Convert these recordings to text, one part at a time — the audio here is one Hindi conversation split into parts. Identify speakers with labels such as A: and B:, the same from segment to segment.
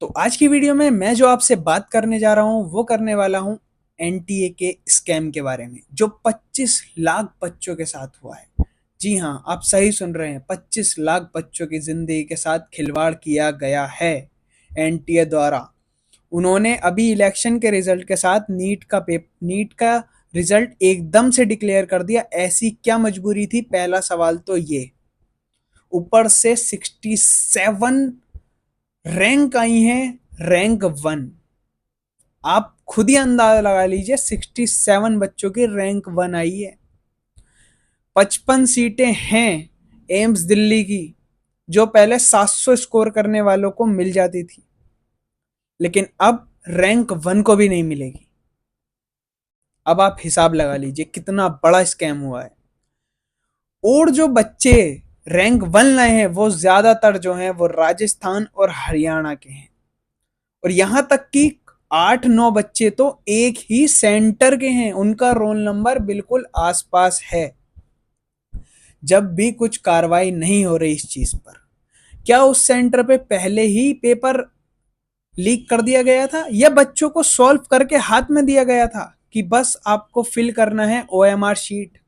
A: तो आज की वीडियो में मैं जो आपसे बात करने जा रहा हूँ वो करने वाला हूँ एनटीए के स्कैम के बारे में जो 25 लाख बच्चों के साथ हुआ है। जी हाँ, आप सही सुन रहे हैं, 25 लाख बच्चों की जिंदगी के साथ खिलवाड़ किया गया है एनटीए द्वारा। उन्होंने अभी इलेक्शन के रिजल्ट के साथ नीट का रिजल्ट एकदम से डिक्लेयर कर दिया। ऐसी क्या मजबूरी थी, पहला सवाल तो ये। ऊपर से 67 रैंक आई हैं, रैंक 1। आप खुद ही अंदाजा लगा लीजिए, 67 बच्चों की रैंक 1 आई है। 55 सीटें हैं एम्स दिल्ली की, जो पहले 700 स्कोर करने वालों को मिल जाती थी, लेकिन अब रैंक 1 को भी नहीं मिलेगी। अब आप हिसाब लगा लीजिए कितना बड़ा स्कैम हुआ है। और जो बच्चे रैंक 1 लाए हैं वो ज्यादातर जो हैं वो राजस्थान और हरियाणा के हैं। और यहां तक कि 8-9 बच्चे तो एक ही सेंटर के हैं, उनका रोल नंबर बिल्कुल आसपास है। जब भी कुछ कार्रवाई नहीं हो रही इस चीज पर, क्या उस सेंटर पे पहले ही पेपर लीक कर दिया गया था या बच्चों को सॉल्व करके हाथ में दिया गया था कि बस आपको फिल करना है ओएमआर शीट?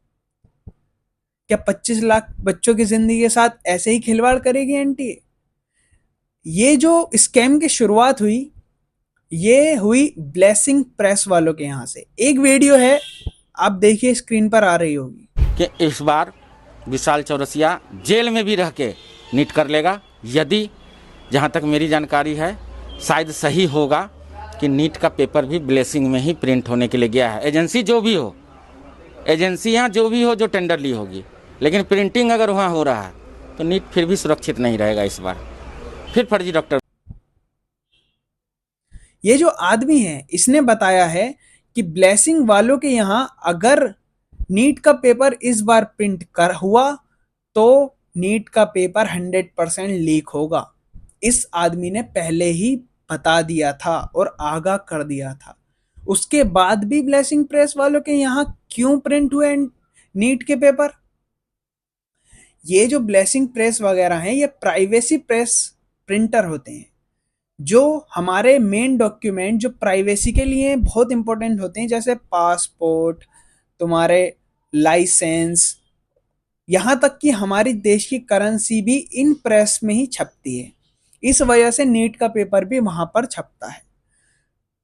A: क्या 25 लाख बच्चों की जिंदगी के साथ ऐसे ही खिलवाड़ करेगी एनटीए? ये जो स्कैम की शुरुआत हुई, ये हुई ब्लेसिंग प्रेस वालों के यहाँ से। एक वीडियो है, आप देखिए, स्क्रीन पर आ रही होगी
B: कि इस बार विशाल चौरसिया जेल में भी रह के नीट कर लेगा। यदि जहाँ तक मेरी जानकारी है शायद सही होगा कि नीट का पेपर भी ब्लेसिंग में ही प्रिंट होने के लिए गया है। एजेंसी जो भी हो, एजेंसियाँ जो भी हो जो टेंडर ली होगी, लेकिन प्रिंटिंग अगर वहाँ हो रहा है तो नीट फिर भी सुरक्षित नहीं रहेगा। इस बार फिर फर्जी डॉक्टर।
A: ये जो आदमी है इसने बताया है कि ब्लेसिंग वालों के यहाँ अगर नीट का पेपर इस बार प्रिंट कर हुआ तो नीट का पेपर 100% लीक होगा। इस आदमी ने पहले ही बता दिया था और आगाह कर दिया था। उसके बाद भी ब्लेसिंग प्रेस वालों के यहाँ क्यों प्रिंट हुए नीट के पेपर? ये जो ब्लेसिंग प्रेस वगैरह हैं ये प्राइवेसी प्रेस प्रिंटर होते हैं, जो हमारे मेन डॉक्यूमेंट जो प्राइवेसी के लिए बहुत इंपॉर्टेंट होते हैं, जैसे पासपोर्ट, तुम्हारे लाइसेंस, यहाँ तक कि हमारी देश की करेंसी भी इन प्रेस में ही छपती है। इस वजह से नीट का पेपर भी वहां पर छपता है।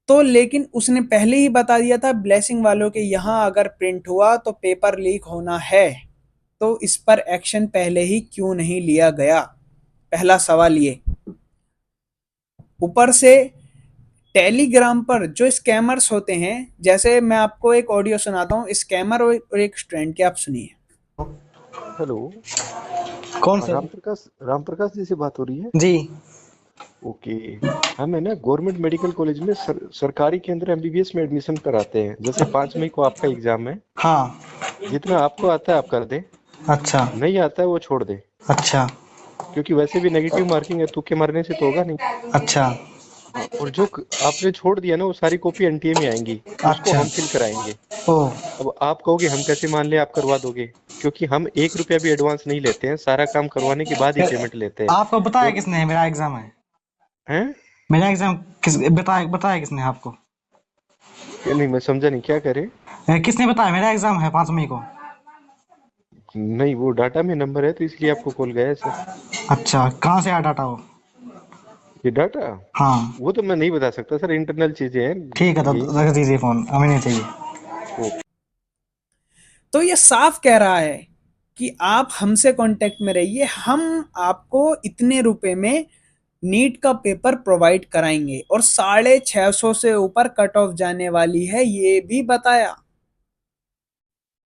A: तो लेकिन उसने पहले ही बता दिया था ब्लेसिंग वालों के यहाँ अगर प्रिंट हुआ तो पेपर लीक होना है, तो इस पर एक्शन पहले ही क्यों नहीं लिया गया? पहला सवाल ये। ऊपर से टेलीग्राम पर जो स्कैमर्स होते हैं, जैसे मैं आपको एक ऑडियो सुनाता हूँ, स्कैमर और एक स्टूडेंट की, आप सुनिए।
C: हेलो।
D: कौन
C: हाँ,
D: सर?
C: राम प्रकाश जी से बात हो रही है।
D: जी।
C: ओके। हम है ना गवर्नमेंट मेडिकल कॉलेज में सरकारी के अंदर एमबीबीएस में एडमिशन कराते हैं। जैसे 5 मई को आपका एग्जाम है।
D: हाँ।
C: जितना आपको आता है आप कर दे,
D: अच्छा।
C: नहीं आता है वो छोड़ दे,
D: अच्छा।
C: क्योंकि वैसे भी नेगेटिव मार्किंग है, तुक्के मारने से तो होगा नहीं।
D: अच्छा।
C: हाँ, और जो आपने छोड़ दिया ना वो सारी कॉपी एनटीए में आएंगी, उसको
D: अच्छा।
C: हम फिल कराएंगे।
D: ओ।
C: अब आप कहोगे हम कैसे मान ले आप करवा दोगे, क्योंकि हम 1 रुपया भी एडवांस नहीं लेते हैं, सारा काम करवाने के बाद ही
D: फिर
C: पेमेंट लेते हैं।
D: आपको बताया
C: और
D: किसने मेरा एग्जाम है?
C: हैं
D: मेरा एग्जाम किस बताया किसने आपको?
C: क्या, नहीं मैं समझा नहीं, क्या करे?
D: किसने बताया मेरा एग्जाम है 5 मई को?
C: नहीं, वो डाटा में नंबर है तो इसलिए आपको कॉल गया है सर।
D: अच्छा, कहाँ से आया डाटा वो?
C: ये डाटा,
D: हाँ।
C: वो तो मैं नहीं बता सकता सर, इंटरनल चीजें हैं
D: ठीक है, तो
C: ये।
D: रख दीजिए फोन, हमें नहीं चाहिए।
C: ओ,
A: तो ये साफ कह रहा है कि आप हमसे कांटेक्ट में रहिए, हम आपको इतने रुपए में नीट का पेपर प्रोवाइड कराएंगे। और 650 से ऊपर कट ऑफ जाने वाली है ये भी बताया।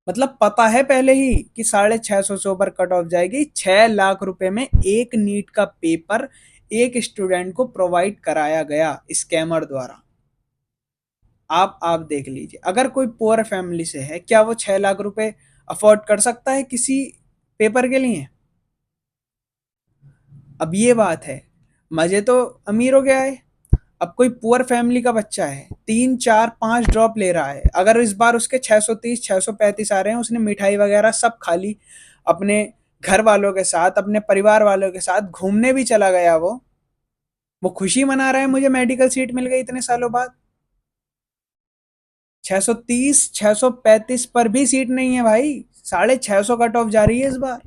A: मतलब पता है पहले ही कि 650 से ऊपर कट ऑफ जाएगी। 6 लाख रुपए में एक नीट का पेपर एक स्टूडेंट को प्रोवाइड कराया गया स्कैमर द्वारा। आप देख लीजिए, अगर कोई पुअर फैमिली से है, क्या वो 6 लाख रुपए अफोर्ड कर सकता है किसी पेपर के लिए? अब ये बात है, मजे तो अमीर हो गया है। अब कोई पुअर फैमिली का बच्चा है, 3 4 5 ड्रॉप ले रहा है, अगर इस बार उसके 630 635 आ रहे हैं, उसने मिठाई वगैरह सब खा ली, अपने घर वालों के साथ, अपने परिवार वालों के साथ घूमने भी चला गया वो, वो खुशी मना रहा है मुझे मेडिकल सीट मिल गई इतने सालों बाद। 630 635 पर भी सीट नहीं है भाई, 650 कट ऑफ जा रही है इस बार।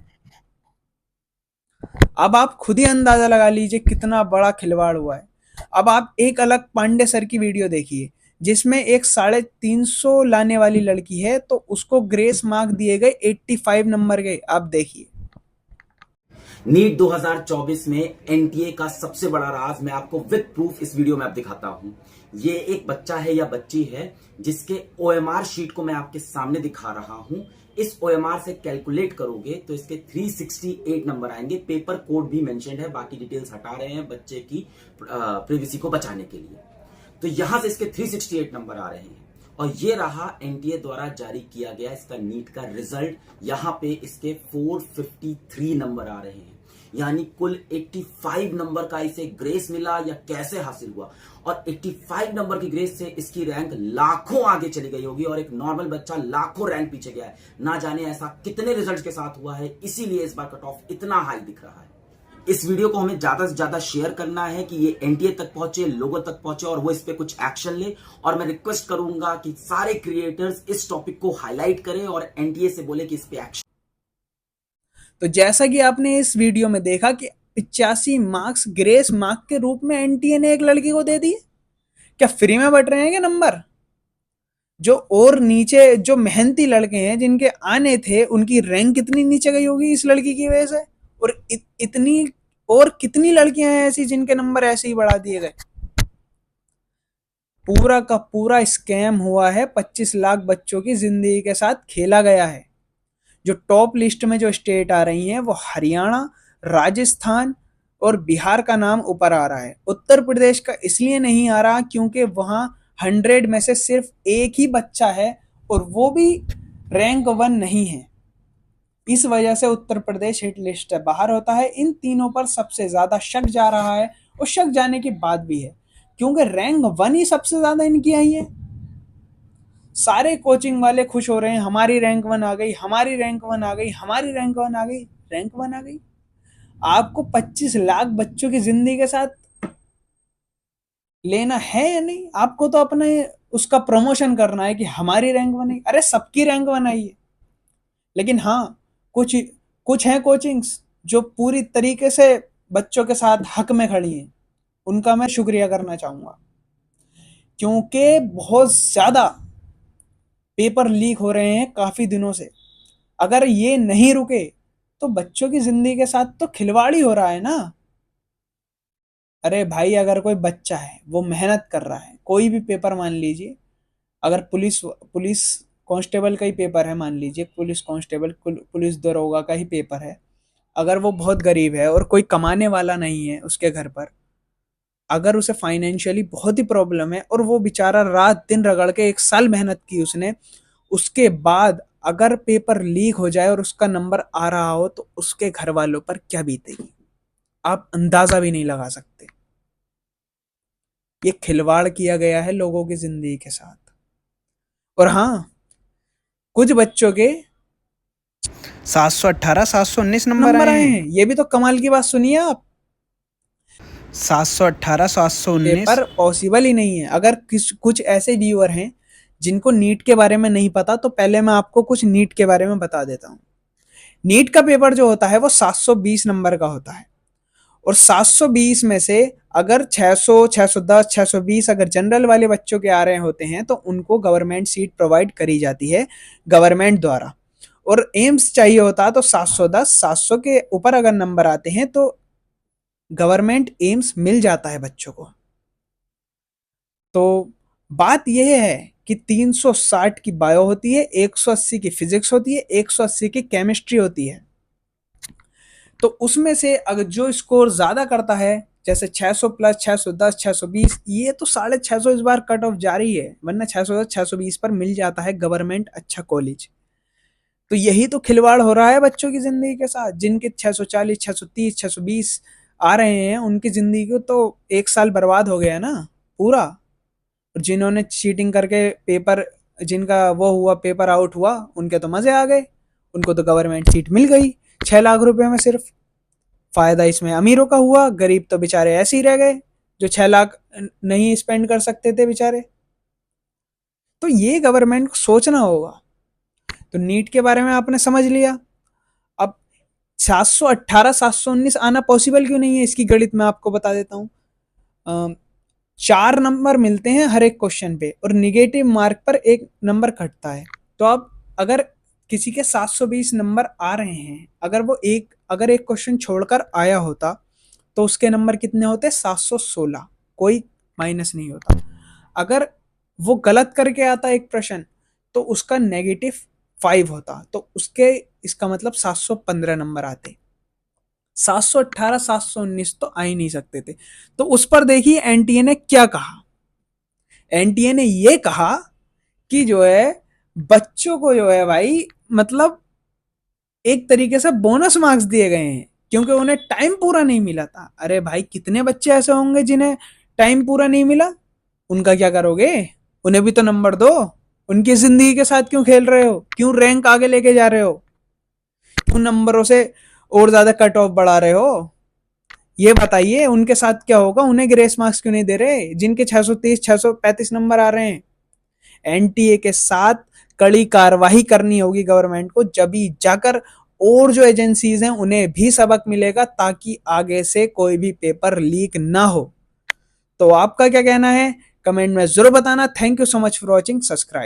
A: अब आप खुद ही अंदाजा लगा लीजिए कितना बड़ा खिलवाड़ हुआ है। अब आप एक अलग पांडे सर की वीडियो देखिए जिसमें एक 350 लाने वाली लड़की है तो उसको ग्रेस मार्क दिए गए 85 नंबर के। आप देखिए
E: नीट 2024 में एनटीए का सबसे बड़ा राज मैं आपको विद प्रूफ इस वीडियो में आप दिखाता हूं। ये एक बच्चा है या बच्ची है जिसके ओएमआर शीट को मैं आपके सामने दिखा रहा हूं। इस ओएमआर से कैलकुलेट करोगे तो इसके 368 नंबर आएंगे। पेपर कोड भी मेंशन्ड है, बाकी डिटेल्स हटा रहे हैं बच्चे की प्रिवेसी को बचाने के लिए। तो यहां से इसके 368 नंबर आ रहे हैं और ये रहा एनटीए द्वारा जारी किया गया इसका नीट का रिजल्ट। यहां पे इसके 453 नंबर आ रहे हैं, यानी कुल 85 नंबर का इसे ग्रेस मिला या कैसे हासिल हुआ। और 85 नंबर की ग्रेस से इसकी रैंक लाखों आगे चली गई होगी और एक नॉर्मल बच्चा लाखों रैंक पीछे गया है। ना जाने ऐसा कितने रिजल्ट के साथ हुआ है, इसीलिए इस बार कट ऑफ इतना हाई दिख रहा है। इस वीडियो को हमें ज्यादा से ज्यादा शेयर करना है कि ये एनटीए तक पहुंचे, लोगों तक पहुंचे और वो इस पे कुछ एक्शन ले। और मैं रिक्वेस्ट करूंगा कि सारे क्रिएटर्स इस टॉपिक को हाईलाइट करें और एनटीए से बोले कि इस पे एक्शन।
A: तो जैसा कि आपने इस वीडियो में देखा कि 85 मार्क्स ग्रेस मार्क के रूप में एनटीए ने एक लड़की को दे दिए। क्या फ्री में बट रहे हैं क्या नंबर? जो और नीचे जो मेहनती लड़के हैं जिनके आने थे उनकी रैंक कितनी नीचे गई होगी इस लड़की की वजह से। और इतनी और कितनी लड़कियां हैं ऐसी जिनके नंबर ऐसे ही बढ़ा दिए गए। पूरा का पूरा स्कैम हुआ है, 25 लाख बच्चों की जिंदगी के साथ खेला गया है। जो टॉप लिस्ट में जो स्टेट आ रही हैं वो हरियाणा, राजस्थान और बिहार का नाम ऊपर आ रहा है। उत्तर प्रदेश का इसलिए नहीं आ रहा क्योंकि वहां 100 में से सिर्फ एक ही बच्चा है और वो भी रैंक 1 नहीं है। इस वजह से उत्तर प्रदेश हिट लिस्ट से बाहर होता है। इन तीनों पर सबसे ज्यादा शक जा रहा है और शक जाने की बात भी है क्योंकि रैंक 1 ही सबसे ज्यादा इनकी आई है। सारे कोचिंग वाले खुश हो रहे हैं, हमारी रैंक 1 आ गई, हमारी रैंक 1 आ गई, हमारी रैंक 1 आ गई, रैंक 1 आ गई। आपको 25 लाख बच्चों की जिंदगी के साथ लेना है या नहीं? आपको तो अपने उसका प्रमोशन करना है कि हमारी रैंक 1 आई। अरे सबकी रैंक 1 आई है। लेकिन हाँ, कुछ कुछ हैं कोचिंग्स जो पूरी तरीके से बच्चों के साथ हक में खड़ी हैं। उनका मैं शुक्रिया करना चाहूंगा क्योंकि बहुत ज्यादा पेपर लीक हो रहे हैं काफी दिनों से। अगर ये नहीं रुके तो बच्चों की जिंदगी के साथ तो खिलवाड़ ही हो रहा है ना। अरे भाई, अगर कोई बच्चा है वो मेहनत कर रहा है, कोई भी पेपर मान लीजिए, अगर पुलिस पुलिस कांस्टेबल का ही पेपर है, मान लीजिए पुलिस कांस्टेबल पुलिस दरोगा का ही पेपर है, अगर वो बहुत गरीब है और कोई कमाने वाला नहीं है उसके घर पर, अगर उसे फाइनेंशियली बहुत ही प्रॉब्लम है और वो बेचारा रात दिन रगड़ के 1 साल मेहनत की उसने, उसके बाद अगर पेपर लीक हो जाए और उसका नंबर आ रहा हो तो उसके घर वालों पर क्या बीतेगी आप अंदाजा भी नहीं लगा सकते। ये खिलवाड़ किया गया है लोगों की जिंदगी के साथ। और हाँ, कुछ बच्चों के 718 719 नंबर आए हैं। ये भी तो कमाल की बात सुनिए आप। 718 719 पर पॉसिबल ही नहीं है। अगर कुछ ऐसे व्यूअर हैं जिनको नीट के बारे में नहीं पता तो पहले मैं आपको कुछ नीट के बारे में बता देता हूँ। नीट का पेपर जो होता है वो 720 नंबर का होता है और 720 में से अगर 600 610 620 अगर जनरल वाले बच्चों के आ रहे होते हैं तो उनको गवर्नमेंट सीट प्रोवाइड करी जाती है गवर्नमेंट द्वारा। और एम्स चाहिए होता तो 710 700 के ऊपर अगर नंबर आते हैं तो गवर्नमेंट एम्स मिल जाता है बच्चों को। तो बात यह है कि 360 की बायो होती है, 180 की फिजिक्स होती है, 180 की केमिस्ट्री होती है। तो उसमें से अगर जो स्कोर ज्यादा करता है, जैसे 600 प्लस 610 620, ये तो 650 इस बार कट ऑफ जारी है, वरना 610 620 पर मिल जाता है गवर्नमेंट अच्छा कॉलेज। तो यही तो खिलवाड़ हो रहा है बच्चों की जिंदगी के साथ। जिनके 640 630 620 आ रहे हैं उनकी जिंदगी को तो 1 साल बर्बाद हो गया ना पूरा। और जिन्होंने चीटिंग करके पेपर, जिनका वो हुआ पेपर आउट हुआ, उनके तो मजे आ गए, उनको तो गवर्नमेंट सीट मिल गई 6 लाख रुपए में सिर्फ। फायदा इसमें अमीरों का हुआ, गरीब तो बेचारे ऐसे ही रह गए जो 6 लाख नहीं स्पेंड कर सकते थे बेचारे। तो ये गवर्नमेंट को सोचना होगा। तो नीट के बारे में आपने समझ लिया। अब 718 719 आना पॉसिबल क्यों नहीं है, इसकी गणित मैं आपको बता देता हूँ। 4 नंबर मिलते हैं हर एक क्वेश्चन पे और निगेटिव मार्क पर 1 नंबर कटता है। तो अब अगर किसी के 720 नंबर आ रहे हैं, अगर एक क्वेश्चन छोड़कर आया होता तो उसके नंबर कितने होते? 716, कोई माइनस नहीं होता। अगर वो गलत करके आता एक प्रश्न तो उसका -5 होता, तो इसका मतलब 715 नंबर आते। 718 719 तो आ ही नहीं सकते थे। तो उस पर देखिए एनटीए ने क्या कहा। एनटीए ने ये कहा कि जो है बच्चों को जो है भाई मतलब एक तरीके से बोनस मार्क्स दिए गए हैं क्योंकि उन्हें टाइम पूरा नहीं मिला था। अरे भाई कितने बच्चे ऐसे होंगे जिन्हें टाइम पूरा नहीं मिला, उनका क्या करोगे? उन्हें भी तो नंबर दो। उनकी जिंदगी के साथ क्यों खेल रहे हो? क्यों रैंक आगे लेके जा रहे हो? क्यों नंबरों से और ज्यादा कट ऑफ बढ़ा रहे हो? ये बताइए उनके साथ क्या होगा? उन्हें ग्रेस मार्क्स क्यों नहीं दे रहे जिनके 630 635 नंबर आ रहे हैं? एनटीए के साथ कड़ी कार्रवाई करनी होगी गवर्नमेंट को, जब ही जाकर और जो एजेंसीज हैं उन्हें भी सबक मिलेगा ताकि आगे से कोई भी पेपर लीक ना हो। तो आपका क्या कहना है कमेंट में जरूर बताना। Thank you so much for watching. Subscribe.